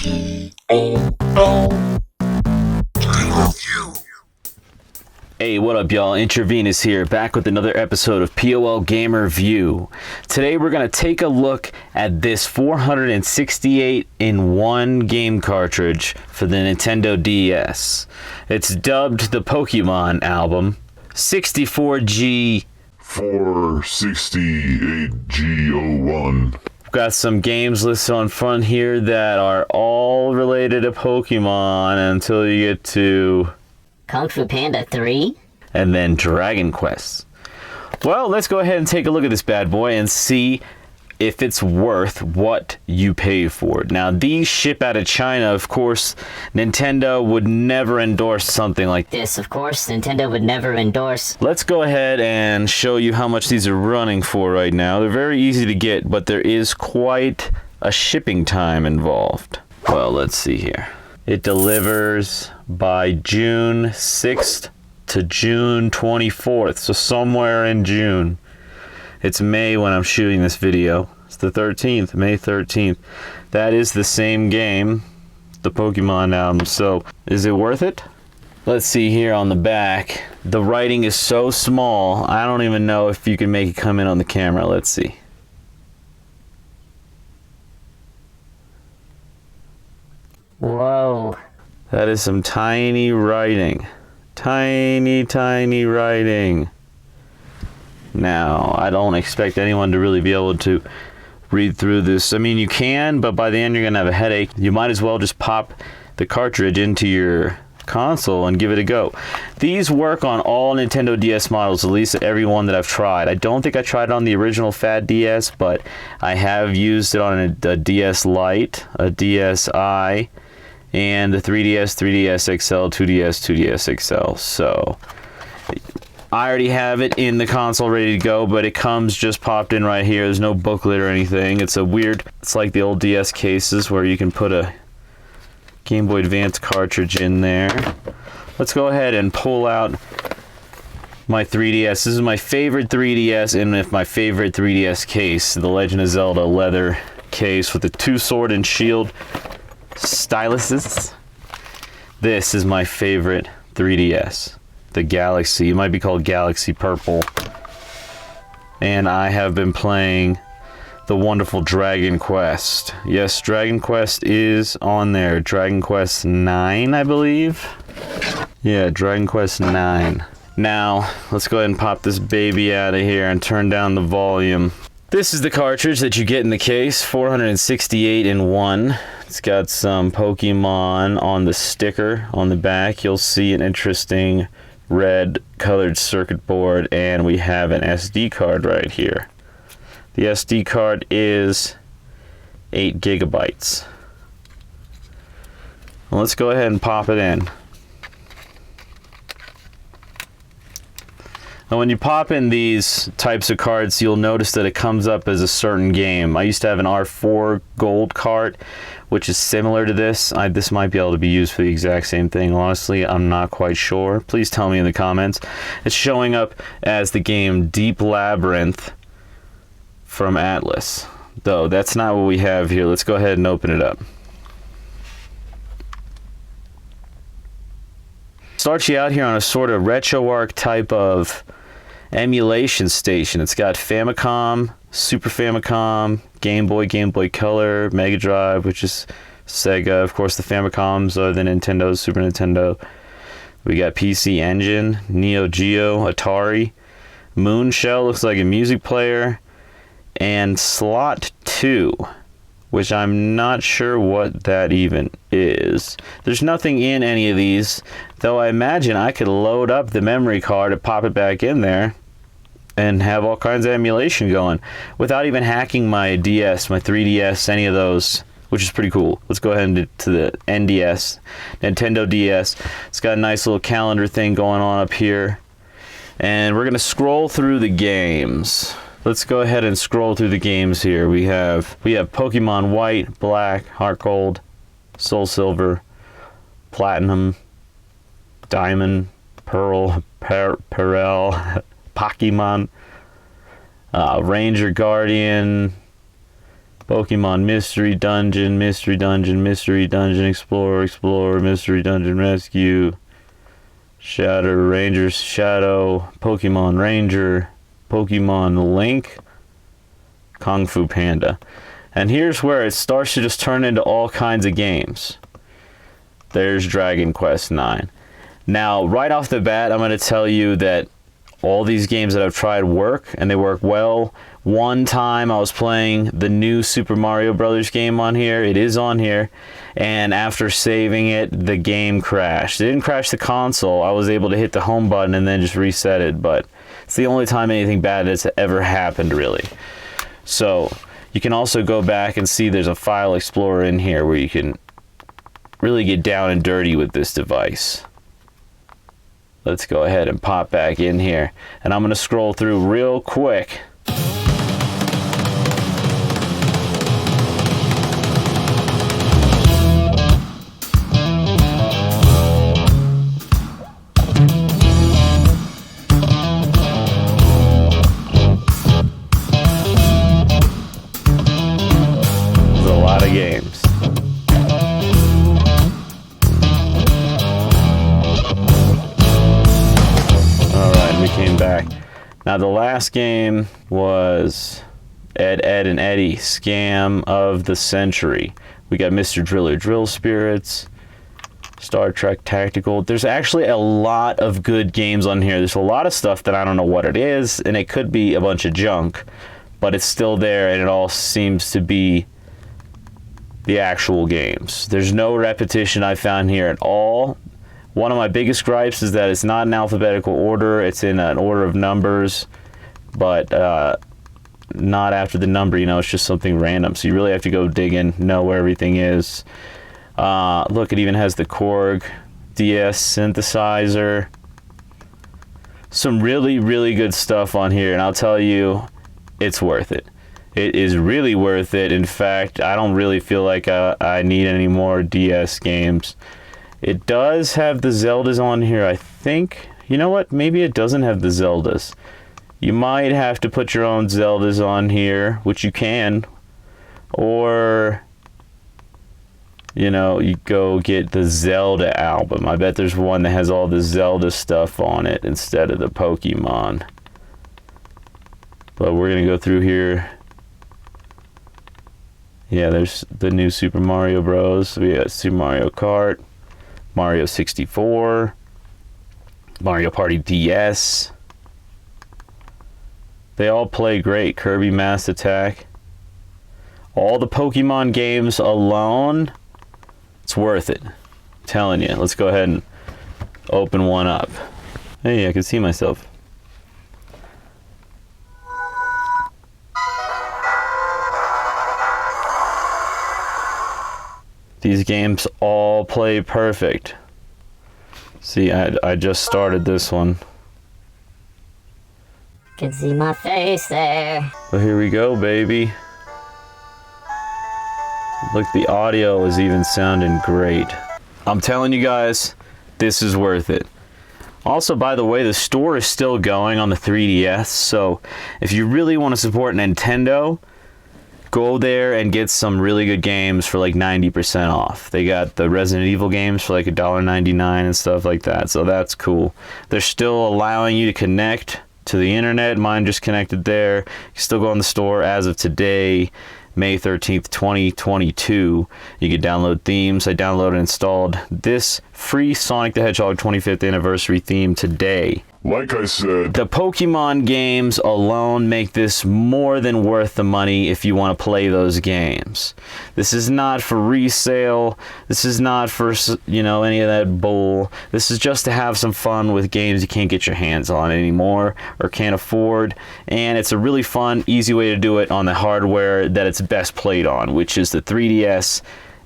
P.O.L. Hey, what up, y'all? Intravenous here, back with another episode of P.O.L. Gamer View. Today we're going to take a look at this 468-in-1 game cartridge for the Nintendo DS. It's dubbed the Pokemon album. 64G 468G01. Got some games listed on front here that are all related to Pokemon until you get to Kung Fu Panda 3? And then Dragon Quest. Well, let's go ahead and take a look at this bad boy and see if it's worth what you pay for it. Now, these ship out of China. Of course, Nintendo would never endorse something like This, of course, Nintendo would never endorse. Let's go ahead and show you how much these are running for right now. They're very easy to get, but there is quite a shipping time involved. Well, let's see here. It delivers by June 6th to June 24th, so somewhere in June. It's May when I'm shooting this video. It's the 13th, May 13th. That is the same game, the Pokemon album, so is it worth it? Let's see here on the back. The writing is so small, I don't even know if you can make it come in on the camera. Let's see. Whoa. That is some tiny writing. Tiny, tiny writing. Now, I don't expect anyone to really be able to read through this. I mean, you can, but by the end you're going to have a headache. You might as well just pop the cartridge into your console and give it a go. These work on all Nintendo DS models, at least every one that I've tried. I don't think I tried it on the original Fat DS, but I have used it on a DS Lite, a DSi, and the 3DS, 3DS XL, 2DS, 2DS XL. So I already have it in the console ready to go, but it comes just popped in right here. There's no booklet or anything. It's like the old DS cases where you can put a Game Boy Advance cartridge in there. Let's go ahead and pull out my 3DS. This is my favorite 3DS and my favorite 3DS case, the Legend of Zelda leather case with the two sword and shield styluses. This is my favorite 3DS. The Galaxy. It might be called Galaxy Purple. And I have been playing the wonderful Dragon Quest. Yes, Dragon Quest is on there. Dragon Quest 9, I believe. Yeah, Dragon Quest 9. Now, let's go ahead and pop this baby out of here and turn down the volume. This is the cartridge that you get in the case, 468-in-1. It's got some Pokemon on the sticker on the back. You'll see an interesting red colored circuit board, and we have an SD card right here. The SD card is 8 gigabytes. Well, let's go ahead and pop it in. Now, when you pop in these types of cards, you'll notice that it comes up as a certain game. I used to have an R4 gold card, which is similar to this. This might be able to be used for the exact same thing. Honestly, I'm not quite sure. Please tell me in the comments. It's showing up as the game Deep Labyrinth from Atlas. Though, that's not what we have here. Let's go ahead and open it up. Starts you out here on a sort of RetroArch type of emulation station. It's got Famicom, Super Famicom, Game Boy, Game Boy Color, Mega Drive, which is Sega. Of course, the Famicoms are the Nintendo, Super Nintendo. We got PC Engine, Neo Geo, Atari, Moonshell, looks like a music player, and Slot 2, which I'm not sure what that even is. There's nothing in any of these, though I imagine I could load up the memory card and pop it back in there and have all kinds of emulation going without even hacking my DS, my 3DS, any of those, which is pretty cool. Let's go ahead and to the NDS, Nintendo DS. It's got a nice little calendar thing going on up here. And we're going to scroll through the games. Let's go ahead and scroll through the games here. We have Pokemon White, Black, Heart Gold, Soul Silver, Platinum, Diamond, Pearl, P.O.L, Pokemon, Ranger Guardian, Pokemon Mystery Dungeon, Mystery Dungeon, Mystery Dungeon Explorer, Explorer, Mystery Dungeon Rescue, Shadow Rangers, Shadow, Pokemon Ranger, Pokemon Link, Kung Fu Panda. And here's where it starts to just turn into all kinds of games. There's Dragon Quest IX. Now, right off the bat, I'm going to tell you that all these games that I've tried work, and they work well. One time I was playing the new Super Mario Brothers game on here. It is on here. And after saving it, the game crashed. It didn't crash the console. I was able to hit the home button and then just reset it. But it's the only time anything bad has ever happened, really. So you can also go back and see there's a file explorer in here where you can really get down and dirty with this device. Let's go ahead and pop back in here. And I'm going to scroll through real quick. There's a lot of games. Came back. Now the last game was Ed, and Eddie, Scam of the Century. We got Mr. Driller Drill Spirits, Star Trek Tactical. There's actually a lot of good games on here. There's a lot of stuff that I don't know what it is, and it could be a bunch of junk, but it's still there, and it all seems to be the actual games. There's no repetition I found here at all. One of my biggest gripes is that it's not in alphabetical order. It's in an order of numbers, but not after the number. You know, it's just something random. So you really have to go dig in, know where everything is. Look, it even has the Korg DS synthesizer. Some really, really good stuff on here, and I'll tell you, it's worth it. It is really worth it. In fact, I don't really feel like I need any more DS games. It does have the Zeldas on here, I think. You know what? Maybe it doesn't have the Zeldas. You might have to put your own Zeldas on here, which you can. Or, you know, you go get the Zelda album. I bet there's one that has all the Zelda stuff on it instead of the Pokemon. But we're going to go through here. Yeah, there's the new Super Mario Bros. We got Super Mario Kart. Mario 64, Mario Party DS. They all play great. Kirby Mass Attack. All the Pokemon games alone, it's worth it. I'm telling you. Let's go ahead and open one up. Hey, I can see myself. These games all play perfect. See, I just started this one. Can see my face there. But here we go, baby. Look, the audio is even sounding great. I'm telling you guys, this is worth it. Also, by the way, the store is still going on the 3DS, so if you really want to support Nintendo, go there and get some really good games for like 90% off. They got the Resident Evil games for like $1.99 and stuff like that, so that's cool. They're still allowing you to connect to the internet. Mine just connected there. You can still go in the store as of today, May 13th, 2022. You can download themes. I downloaded and installed this free Sonic the Hedgehog 25th anniversary theme today. Like I said, The Pokemon games alone make this more than worth the money if you want to play those games. This is not for resale. This is not for, you know, any of that bull. This is just to have some fun with games you can't get your hands on anymore or can't afford. And it's a really fun, easy way to do it on the hardware that it's best played on, which is the 3DS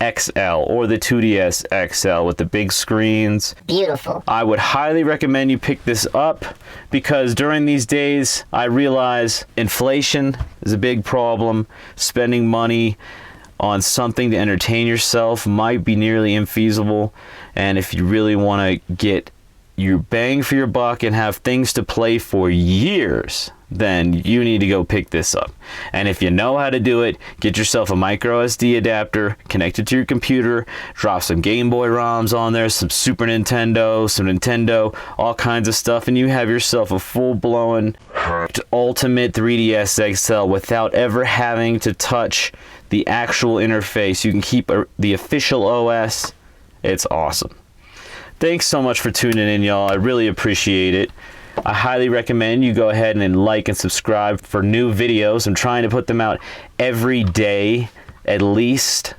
XL or the 2DS XL with the big screens. Beautiful. I would highly recommend you pick this up because during these days I realize inflation is a big problem. Spending money on something to entertain yourself might be nearly infeasible, and if you really want to get you're bang for your buck and have things to play for years, then you need to go pick this up. And if you know how to do it, get yourself a micro SD adapter, connect it to your computer, drop some Game Boy ROMs on there, some Super Nintendo, some Nintendo, all kinds of stuff, and you have yourself a full-blown ultimate 3DS XL without ever having to touch the actual interface. You can keep the official OS. It's awesome. Thanks so much for tuning in, y'all. I really appreciate it. I highly recommend you go ahead and like and subscribe for new videos. I'm trying to put them out every day at least,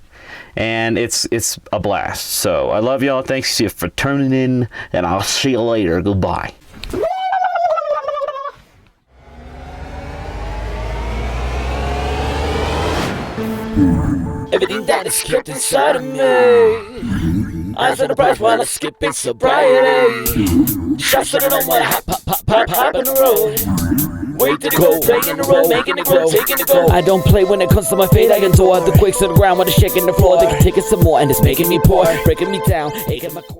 and it's a blast. So I love y'all. Thanks for tuning in, and I'll see you later. Goodbye. Everything that is kept inside of me. Eyes on the prize while I skip in sobriety. Shots that I don't wanna hop on the road. Wait to the go, playing the road, making it grow, taking it go. I don't play when it comes to my fate. I can throw out the quakes to the ground while the shaking the floor. They can take it some more, and it's making me poor, breaking me down, aching my core.